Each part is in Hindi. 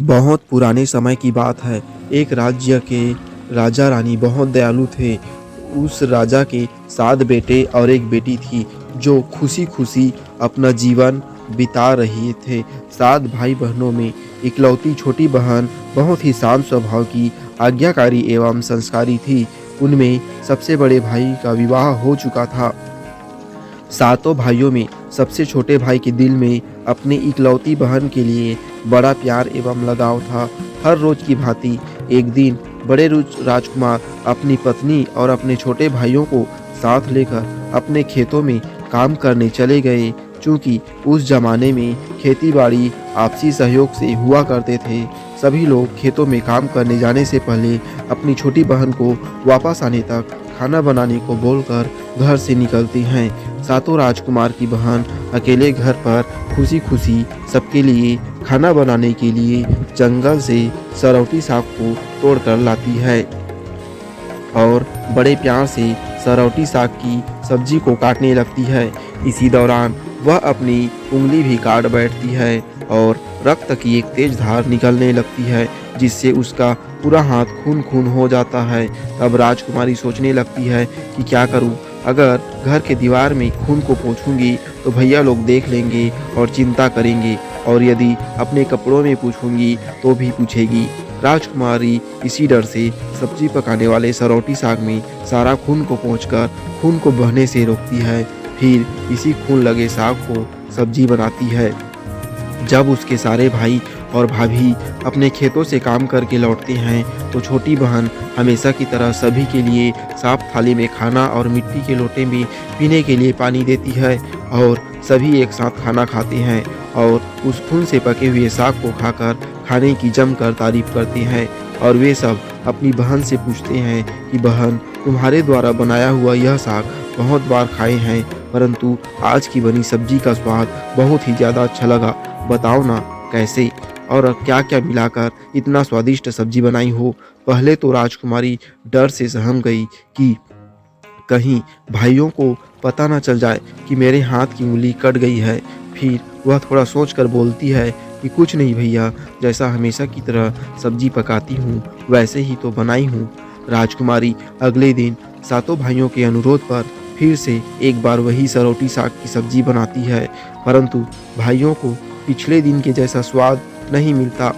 बहुत पुराने समय की बात है। एक राज्य के राजा रानी बहुत दयालु थे। उस राजा के 7 बेटे और 1 बेटी थी जो खुशी-खुशी अपना जीवन बिता रहे थे। 7 भाई-बहनों में इकलौती छोटी बहन बहुत ही शांत स्वभाव की, आज्ञाकारी एवं संस्कारी थी। उनमें सबसे बड़े भाई का विवाह हो चुका था। सातों भाइयों में सबसे छोटे भाई के दिल में अपनी इकलौती बहन के लिए बड़ा प्यार एवं लगाव था। हर रोज की भांति एक दिन बड़े राजकुमार अपनी पत्नी और अपने छोटे भाइयों को साथ लेकर अपने खेतों में काम करने चले गए। चूँकि उस जमाने में खेती-बाड़ी आपसी सहयोग से हुआ करते थे, सभी लोग खेतों में काम करने जाने से पहले अपनी छोटी बहन को वापस आने तक खाना बनाने को बोलकर घर से निकलती हैं। सातों राजकुमार की बहन अकेले घर पर खुशी-खुशी सबके लिए खाना बनाने के लिए जंगल से सरौटी साग को तोड़कर लाती है और बड़े प्यार से सरौटी साग की सब्जी को काटने लगती है। इसी दौरान वह अपनी उंगली भी काट बैठती है और रक्त की एक तेज धार निकलने लगती है, जिससे उसका पूरा हाथ खून-खून हो जाता है। तब राजकुमारी सोचने लगती है कि क्या करूं? अगर घर के दीवार में खून को पोंछूंगी तो भैया लोग देख लेंगे और चिंता करेंगे, और यदि अपने कपड़ों में पूछूंगी तो भी पूछेगी। राजकुमारी इसी डर से सब्जी पकाने वाले सरौटी साग में सारा खून को पोंछकर खून को बहने से रोकती है। फिर इसी खून लगे साग को सब्जी बनाती है। जब उसके सारे भाई और भाभी अपने खेतों से काम करके लौटते हैं तो छोटी बहन हमेशा की तरह सभी के लिए साफ थाली में खाना और मिट्टी के लोटे में पीने के लिए पानी देती है, और सभी एक साथ खाना खाते हैं और उस खून से पके हुए साग को खाकर खाने की जमकर तारीफ करते हैं। और वे सब अपनी बहन से पूछते हैं कि बहन, तुम्हारे द्वारा बनाया हुआ यह साग बहुत बार खाए हैं, परंतु आज की बनी सब्जी का स्वाद बहुत ही ज़्यादा अच्छा लगा। बताओ ना कैसे और क्या-क्या मिलाकर इतना स्वादिष्ट सब्जी बनाई हो? पहले तो राजकुमारी डर से सहम गई कि कहीं भाइयों को पता ना चल जाए कि मेरे हाथ की उँगली कट गई है। फिर वह थोड़ा सोचकर बोलती है कि कुछ नहीं भैया, जैसा हमेशा की तरह सब्जी पकाती हूँ वैसे ही तो बनाई हूँ। राजकुमारी अगले दिन सातों भाइयों के अनुरोध पर फिर से एक बार वही सरौटी साग की सब्जी बनाती है, परंतु भाइयों को पिछले दिन के जैसा स्वाद नहीं मिलता।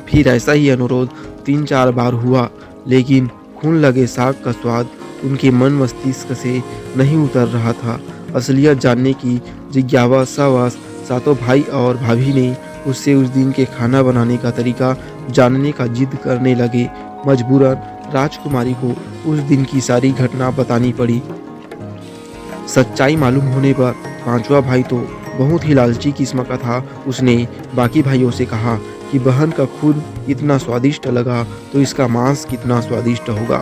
फिर ऐसा ही अनुरोध 3-4 बार हुआ, लेकिन खून लगे साग का स्वाद उनके मन मस्तिष्क से नहीं उतर रहा था। असलियत जानने की जिज्ञासावश सातों भाई और भाभी ने उससे उस दिन के खाना बनाने का तरीका जानने का जिद करने लगे। मजबूरन राजकुमारी को उस दिन की सारी घटना बतानी पड़ी। सच्चाई मालूम होने पर पांचवा भाई तो बहुत ही लालची किस्म का था। उसने बाकी भाइयों से कहा कि बहन का खून इतना स्वादिष्ट लगा तो इसका मांस कितना स्वादिष्ट होगा।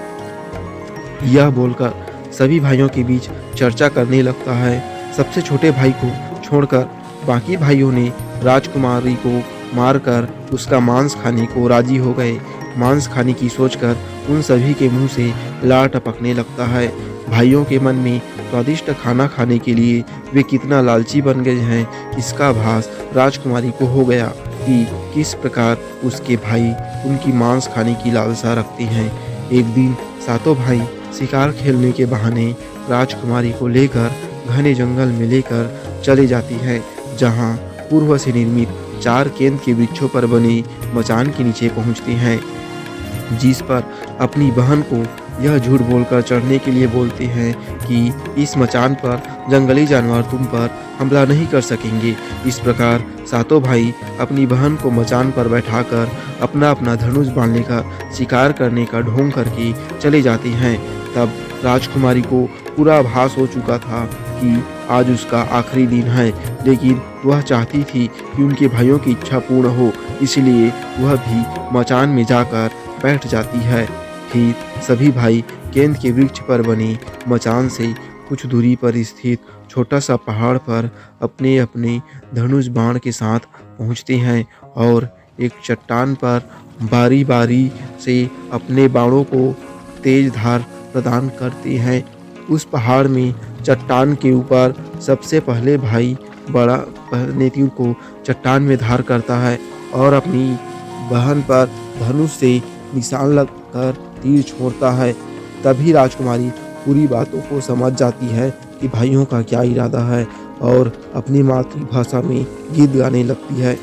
यह बोलकर सभी भाइयों के बीच चर्चा करने लगता है। सबसे छोटे भाई को छोड़कर बाकी भाइयों ने राजकुमारी को मारकर उसका मांस खाने को राजी हो गए। मांस खाने की सोचकर उन सभी के मुंह से लार टपकने लगता है। भाइयों के मन में स्वादिष्ट खाना खाने के लिए वे कितना लालची बन गए हैं, इसका आभास राजकुमारी को हो गया कि किस प्रकार उसके भाई उनकी मांस खाने की लालसा रखते हैं। एक दिन सातों भाई शिकार खेलने के बहाने राजकुमारी को लेकर घने जंगल में लेकर चले जाती हैं, जहां पूर्व से निर्मित 4 केंद्र के वृक्षों पर बने मचान के नीचे पहुंचते हैं, जिस पर अपनी बहन को यह झूठ बोलकर चढ़ने के लिए बोलते हैं कि इस मचान पर जंगली जानवर तुम पर हमला नहीं कर सकेंगे। इस प्रकार सातों भाई अपनी बहन को मचान पर बैठाकर अपना अपना धनुष बांध लेकर शिकार करने का ढोंग करके चले जाते हैं। तब राजकुमारी को पूरा आभास हो चुका था कि आज उसका आखिरी दिन है, लेकिन वह चाहती थी कि उनके भाइयों की इच्छा पूर्ण हो, इसलिए वह भी मचान में जाकर बैठ जाती है। फिर सभी भाई केंद्र के वृक्ष पर बने मचान से कुछ दूरी पर स्थित छोटा सा पहाड़ पर अपने अपने धनुष बाण के साथ पहुंचते हैं और एक चट्टान पर बारी बारी से अपने बाणों को तेज धार प्रदान करते हैं। उस पहाड़ में चट्टान के ऊपर सबसे पहले भाई बड़ा नेतृत्व को चट्टान में धार करता है और अपनी बहन पर धनुष से निशान लगकर तीर छोड़ता है। तभी राजकुमारी पूरी बातों को समझ जाती है कि भाइयों का क्या इरादा है और अपनी मातृभाषा में गीत गाने लगती है।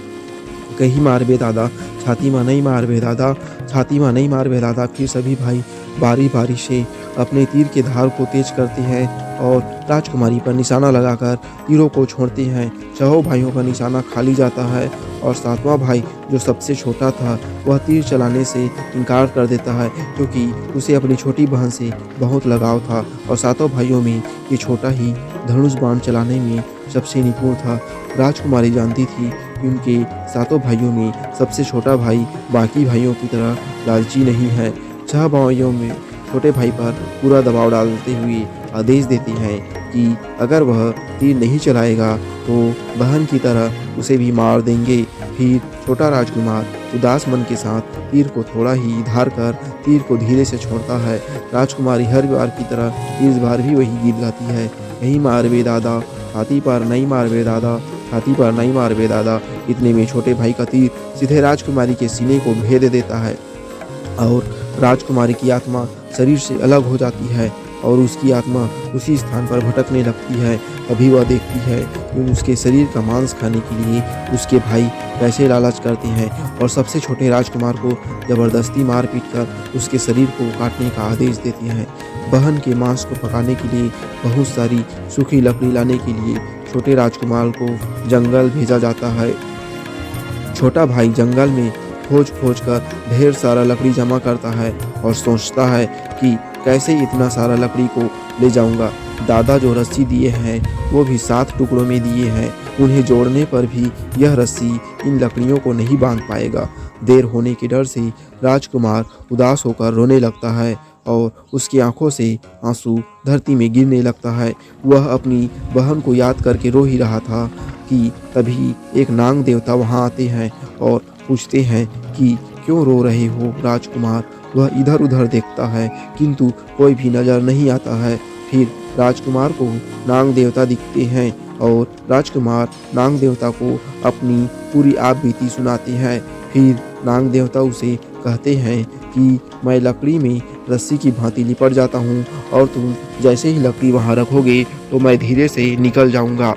कहीं मार बे दादा, छाती माँ नहीं मार बे दादा, छाती माँ नहीं मार बे दादा। फिर सभी भाई बारी बारी से अपने तीर के धार को तेज करते हैं और राजकुमारी पर निशाना लगाकर तीरों को छोड़ते हैं। छहों भाइयों का निशाना खाली जाता है और सातवां भाई जो सबसे छोटा था वह तीर चलाने से इनकार कर देता है, क्योंकि उसे अपनी छोटी बहन से बहुत लगाव था और सातों भाइयों में ये छोटा ही धनुष बाण चलाने में सबसे निपुण था। राजकुमारी जानती थी कि उनके सातों भाइयों में सबसे छोटा भाई बाकी भाइयों की तरह लालची नहीं है। छह भाइयों में छोटे भाई पर पूरा दबाव डालते हुए आदेश देती हैं कि अगर वह तीर नहीं चलाएगा तो बहन की तरह उसे भी मार देंगे। फिर छोटा राजकुमार उदास मन के साथ तीर को थोड़ा ही धार कर तीर को धीरे से छोड़ता है। राजकुमारी हर बार की तरह इस बार भी वही गीत गाती है, नहीं मार बे दादा, छाती पर नहीं मार बे दादा, छाती पर नहीं मार बे दादा। इतने में छोटे भाई का तीर सीधे राजकुमारी के सीने को भेद देता है और राजकुमारी की आत्मा शरीर से अलग हो जाती है और उसकी आत्मा उसी स्थान पर भटकने लगती है। तभी वह देखती है कि उसके शरीर का मांस खाने के लिए उसके भाई कैसे लालच करते हैं और सबसे छोटे राजकुमार को जबरदस्ती मार पीट कर उसके शरीर को काटने का आदेश देते हैं। बहन के मांस को पकाने के लिए बहुत सारी सूखी लकड़ी लाने के लिए छोटे राजकुमार को जंगल भेजा जाता है। छोटा भाई जंगल में खोज खोज कर ढेर सारा लकड़ी जमा करता है और सोचता है कि कैसे इतना सारा लकड़ी को ले जाऊंगा। दादा जो रस्सी दिए हैं वो भी 7 टुकड़ों में दिए हैं, उन्हें जोड़ने पर भी यह रस्सी इन लकड़ियों को नहीं बांध पाएगा। देर होने के डर से राजकुमार उदास होकर रोने लगता है और उसकी आंखों से आंसू धरती में गिरने लगता है। वह अपनी बहन को याद करके रो ही रहा था कि तभी एक नाग देवता वहां आते हैं और पूछते हैं कि क्यों रो रहे हो राजकुमार। वह इधर उधर देखता है किंतु कोई भी नजर नहीं आता है। फिर राजकुमार को नाग देवता दिखते हैं और राजकुमार नाग देवता को अपनी पूरी आप बीती सुनाते हैं। फिर नाग देवता उसे कहते हैं कि मैं लकड़ी में रस्सी की भांति लिपट जाता हूँ और तुम जैसे ही लकड़ी वहाँ रखोगे तो मैं धीरे से निकल जाऊँगा।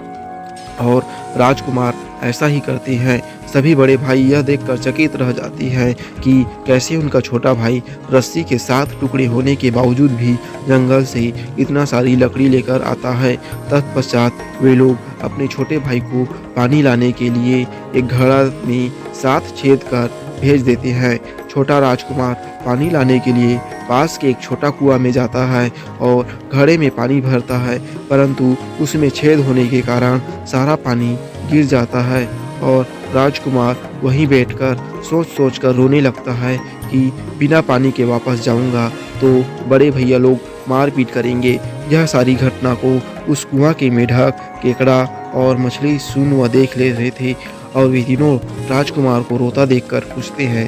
और राजकुमार ऐसा ही करते हैं। सभी बड़े भाई यह देखकर चकित रह जाती हैं कि कैसे उनका छोटा भाई रस्सी के 7 टुकड़े होने के बावजूद भी जंगल से इतना सारी लकड़ी लेकर आता है। तत्पश्चात वे लोग अपने छोटे भाई को पानी लाने के लिए एक घड़ा में 7 छेद कर भेज देते हैं। छोटा राजकुमार पानी लाने के लिए पास के एक छोटा कुआं में जाता है और घड़े में पानी भरता है, परंतु उसमें छेद होने के कारण सारा पानी गिर जाता है और राजकुमार वहीं बैठकर सोच सोच कर रोने लगता है कि बिना पानी के वापस जाऊंगा तो बड़े भैया लोग मार पीट करेंगे। यह सारी घटना को उस कुआं के मेढक, केकड़ा और मछली सुन व देख ले रहे थे और वे तीनों राजकुमार को रोता देखकर पूछते हैं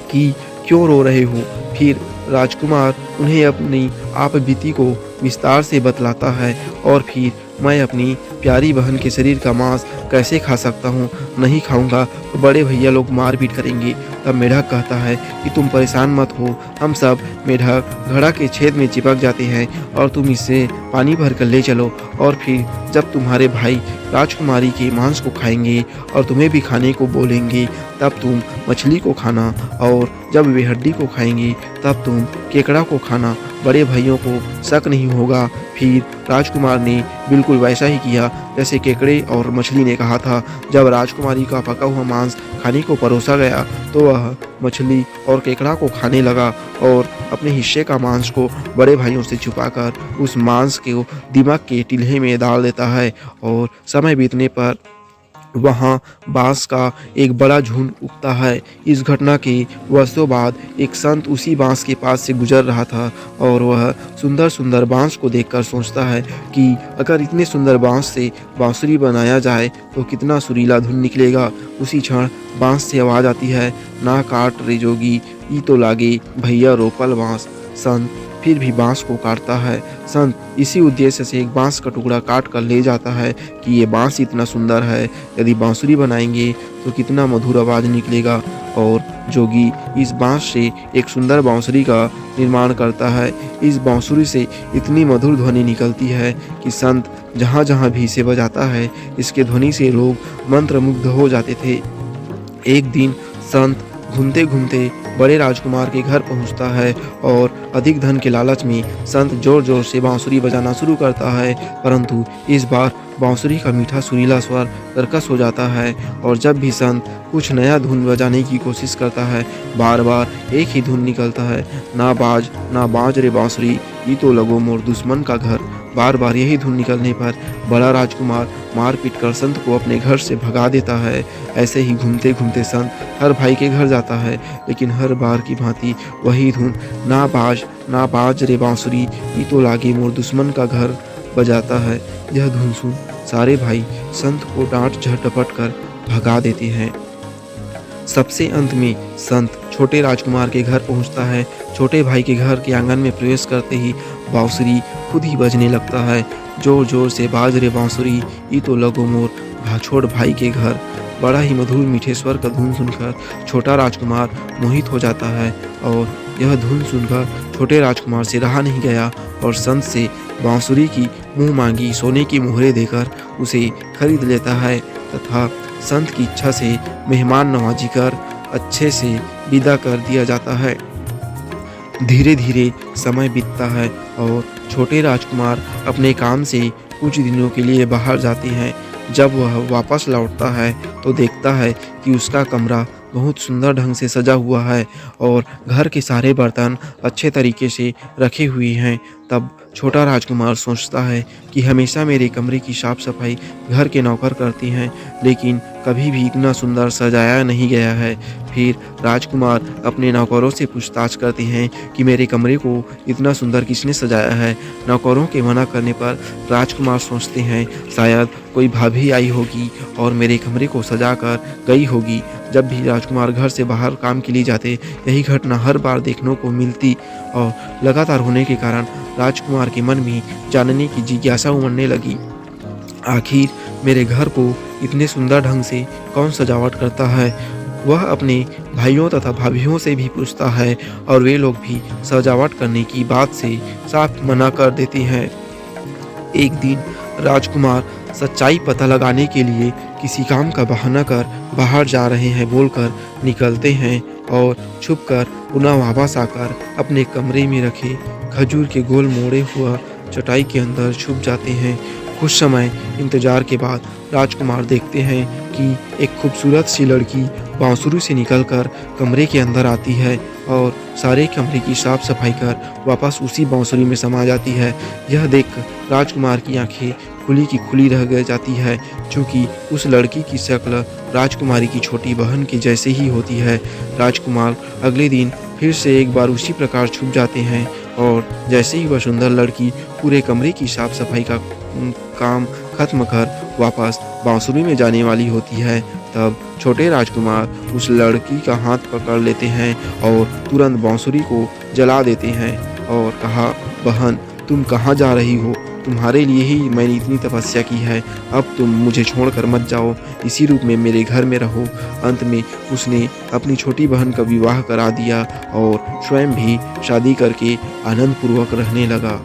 कि क्यों रो रहे हो। फिर राजकुमार उन्हें अपनी आप बीती को विस्तार से बतलाता है और फिर मैं अपनी प्यारी बहन के शरीर का मांस कैसे खा सकता हूँ, नहीं खाऊंगा तो बड़े भैया लोग मार पीट करेंगे। तब मेढक कहता है कि तुम परेशान मत हो, हम सब मेढक घड़ा के छेद में चिपक जाते हैं और तुम इससे पानी भर कर ले चलो और फिर जब तुम्हारे भाई राजकुमारी के मांस को खाएंगे और तुम्हें भी खाने को बोलेंगे तब तुम मछली को खाना और जब वे हड्डी को खाएंगे तब तुम केकड़ा को खाना, बड़े भाइयों को शक नहीं होगा। फिर राजकुमार ने बिल्कुल वैसा ही किया जैसे केकड़े और मछली ने कहा था। जब राजकुमारी का पका हुआ मांस खाने को परोसा गया तो वह मछली और केकड़ा को खाने लगा और अपने हिस्से का मांस को बड़े भाइयों से छुपाकर उस मांस को दिमाग के टिल्हे में डाल देता है और समय बीतने पर वहाँ बांस का एक बड़ा झुंड उगता है। इस घटना के वर्षों बाद एक संत उसी बांस के पास से गुजर रहा था और वह सुंदर सुंदर बांस को देखकर सोचता है कि अगर इतने सुंदर बांस से बांसुरी बनाया जाए तो कितना सुरीला धुन निकलेगा। उसी क्षण बांस से आवाज़ आती है, ना काट रे जोगी, ई तो लागे भैया रोपल बांस। संत फिर भी बाँस को काटता है। संत इसी उद्देश्य से एक बाँस का टुकड़ा काट कर ले जाता है कि ये बाँस इतना सुंदर है, यदि बाँसुरी बनाएँगे तो कितना मधुर आवाज़ निकलेगा। और जोगी इस बाँस से एक सुंदर बाँसुरी का निर्माण करता है। इस बाँसुरी से इतनी मधुर ध्वनि निकलती है कि संत जहाँ-जहाँ भी इसे बजाता है, इसके ध्वनि से लोग मंत्रमुग्ध हो जाते थे। एक दिन संत घूमते-घूमते बड़े राजकुमार के घर पहुंचता है और अधिक धन के लालच में संत जोर-जोर से बांसुरी बजाना शुरू करता है, परंतु इस बार बांसुरी का मीठा सुरीला स्वर कर्कश हो जाता है और जब भी संत कुछ नया धुन बजाने की कोशिश करता है, बार-बार एक ही धुन निकलता है, ना बाज रे बांसुरी, ई तो लगो मोर दुश्मन का घर। बार-बार यही धुन निकलने पर बड़ा राजकुमार मार पीट कर संत को अपने घर से भगा देता है। ऐसे ही घूमते-घूमते संत हर भाई के घर जाता है, लेकिन हर बार की भांति वही धुन ना बाज रे बांसुरी, ई तो लागे मोर दुश्मन का घर बजाता है। यह धुन सुन सारे भाई संत को डांट झपट कर भगा देते हैं। सबसे अंत में संत छोटे राजकुमार के घर पहुंचता है। छोटे भाई के घर के आंगन में प्रवेश करते ही बांसुरी खुद ही बजने लगता है। जोर जोर से बाज रे बांसुरी, ई तो लगो मोर भाछोड़ भाई के घर। बड़ा ही मधुर मीठे स्वर का धुन सुनकर छोटा राजकुमार मोहित हो जाता है और यह धुन सुनकर छोटे राजकुमार से रहा नहीं गया और संत से बांसुरी की मुंह मांगी सोने की मोहरें देकर उसे खरीद लेता है तथा संत की इच्छा से मेहमान नवाजी कर अच्छे से विदा कर दिया जाता है। धीरे धीरे समय बीतता है और छोटे राजकुमार अपने काम से कुछ दिनों के लिए बाहर जाते हैं। जब वह वापस लौटता है तो देखता है कि उसका कमरा बहुत सुंदर ढंग से सजा हुआ है और घर के सारे बर्तन अच्छे तरीके से रखे हुए हैं। तब छोटा राजकुमार सोचता है कि हमेशा मेरे कमरे की साफ सफाई घर के नौकर करते हैं, लेकिन कभी भी इतना सुंदर सजाया नहीं गया है। फिर राजकुमार अपने नौकरों से पूछताछ करते हैं कि मेरे कमरे को इतना सुंदर किसने सजाया है। नौकरों के मना करने पर राजकुमार सोचते हैं शायद कोई भाभी आई होगी और मेरे कमरे को सजा कर गई होगी। जब भी राजकुमार घर से बाहर काम के लिए जाते, यही घटना हर बार देखने को मिलती और लगातार होने के कारण राजकुमार के मन में जानने की जिज्ञासा उमड़ने लगी। आखिर मेरे घर को इतने सुंदर ढंग से कौन सजावट करता है। वह अपने भाइयों तथा भाभियों से भी पूछता है और वे लोग भी सजावट करने की बात से साफ मना कर देते हैं। एक दिन राजकुमार सच्चाई पता लगाने के लिए किसी काम का बहाना कर बाहर जा रहे हैं बोलकर निकलते हैं और छुपकर पुनः वापस आकर अपने कमरे में रखे खजूर के गोल मोड़े हुआ चटाई के अंदर छुप जाते हैं। कुछ समय इंतजार के बाद राजकुमार देखते हैं कि एक खूबसूरत सी लड़की बांसुरी से निकलकर कमरे के अंदर आती है और सारे कमरे की साफ सफाई कर वापस उसी बांसुरी में समा जाती है। यह देखकर राजकुमार की आंखें खुली की खुली रह जाती है, क्योंकि उस लड़की की शक्ल राजकुमारी की छोटी बहन के जैसे ही होती है। राजकुमार अगले दिन फिर से एक बार उसी प्रकार छुप जाते हैं और जैसे ही वह सुंदर लड़की पूरे कमरे की साफ सफाई का काम खत्म कर वापस बांसुरी में जाने वाली होती है, तब छोटे राजकुमार उस लड़की का हाथ पकड़ लेते हैं और तुरंत बांसुरी को जला देते हैं और कहा, बहन तुम कहाँ जा रही हो? तुम्हारे लिए ही मैंने इतनी तपस्या की है, अब तुम मुझे छोड़कर मत जाओ, इसी रूप में मेरे घर में रहो। अंत में उसने अपनी छोटी बहन का विवाह करा दिया और स्वयं भी शादी करके आनंदपूर्वक रहने लगा।